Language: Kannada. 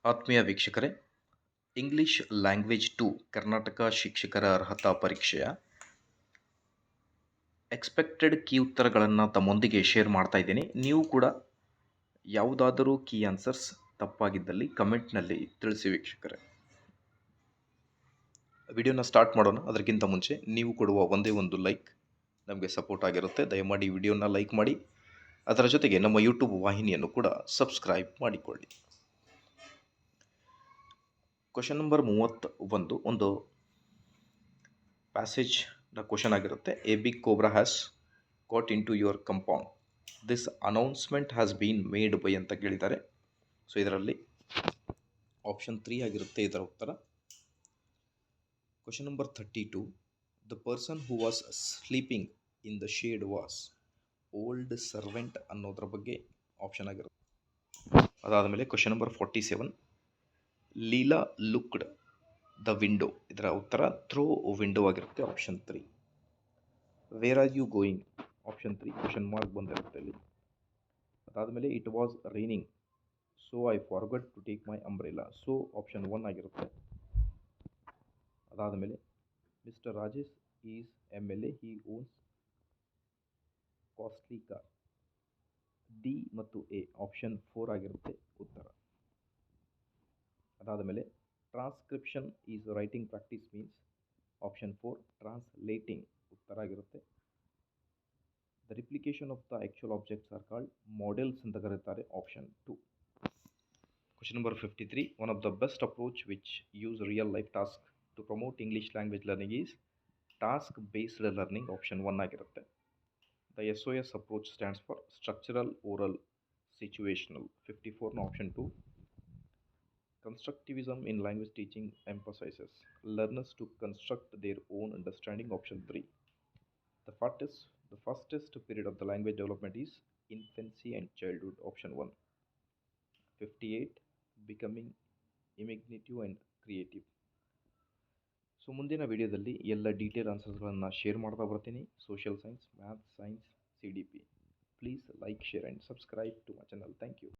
ಆತ್ಮೀಯ ವೀಕ್ಷಕರೇ, ಇಂಗ್ಲಿಷ್ ಲ್ಯಾಂಗ್ವೇಜ್ 2 ಕರ್ನಾಟಕ ಶಿಕ್ಷಕರ ಅರ್ಹತಾ ಪರೀಕ್ಷೆಯ ಎಕ್ಸ್ಪೆಕ್ಟೆಡ್ ಕೀ ಉತ್ತರಗಳನ್ನು ತಮ್ಮೊಂದಿಗೆ ಶೇರ್ ಮಾಡ್ತಾ ಇದ್ದೀನಿ. ನೀವು ಕೂಡ ಯಾವುದಾದರೂ ಕೀ ಆನ್ಸರ್ಸ್ ತಪ್ಪಾಗಿದ್ದಲ್ಲಿ ಕಮೆಂಟ್ನಲ್ಲಿ ತಿಳಿಸಿ ವೀಕ್ಷಕರೇ. ವಿಡಿಯೋನ ಸ್ಟಾರ್ಟ್ ಮಾಡೋಣ. ಅದಕ್ಕಿಂತ ಮುಂಚೆ ನೀವು ಕೊಡುವ ಒಂದೇ ಒಂದು ಲೈಕ್ ನಮಗೆ ಸಪೋರ್ಟ್ ಆಗಿರುತ್ತೆ. ದಯಮಾಡಿ ವಿಡಿಯೋನ ಲೈಕ್ ಮಾಡಿ, ಅದರ ಜೊತೆಗೆ ನಮ್ಮ ಯೂಟ್ಯೂಬ್ ವಾಹಿನಿಯನ್ನು ಕೂಡ ಸಬ್ಸ್ಕ್ರೈಬ್ ಮಾಡಿಕೊಳ್ಳಿ. ಕ್ವಶನ್ ನಂಬರ್ 31 ಒಂದು ಪ್ಯಾಸೇಜ್ನ ಕ್ವಶನ್ ಆಗಿರುತ್ತೆ. A big cobra has got into your compound, this announcement has been made by ಅಂತ ಕೇಳಿದ್ದಾರೆ. ಸೊ ಇದರಲ್ಲಿ ಆಪ್ಷನ್ 3 ಆಗಿರುತ್ತೆ ಇದರ ಉತ್ತರ. Question number 32, the person who was sleeping in the shade was old servant ಅನ್ನೋದ್ರ ಬಗ್ಗೆ ಆಪ್ಷನ್ ಆಗಿರುತ್ತೆ. ಅದಾದಮೇಲೆ question number 47, Leela looked the window, ಇದರ ಉತ್ತರ ಥ್ರೋ ವಿಂಡೋ ಆಗಿರುತ್ತೆ, option 3. Where are you going, option 3 question mark ಬಂದಿರುತ್ತೆ ಇಲ್ಲಿ. ಅದಾದಮೇಲೆ it was raining so I forgot to take my umbrella, so option 1 ಆಗಿರುತ್ತೆ. ಅದಾದಮೇಲೆ mister Rajesh is MLA, he owns costly car, D ಮತ್ತು ಎ ಆಪ್ಷನ್ 4 ಆಗಿರುತ್ತೆ ಉತ್ತರ. ಅದಾದಮೇಲೆ transcription is writing practice means, option 4 translating ಉತ್ತರ ಆಗಿರುತ್ತೆ. The replication of the actual objects are called models ಅಂತ ಕರೀತಾರೆ, option 2. Question number 53, one of the best approach which use real life task to promote English language learning is task based learning, option 1 ಆಗಿರುತ್ತೆ. The SOS approach stands for structural oral situational, 54 option 2. Constructivism in language teaching emphasizes learners to construct their own understanding, option 3. The fastest period of the language development is infancy and childhood, option 1. 58, becoming imaginative and creative. So ಮುಂದಿನ ವಿಡಿಯೋದಲ್ಲಿ ಎಲ್ಲ ಡೀಟೇಲ್ ಆನ್ಸರ್ಸ್ಗಳನ್ನು ಶೇರ್ ಮಾಡ್ತಾ ಬರ್ತೀನಿ. Social science, maths, science, CDP. Please like, share and subscribe to my channel. Thank you.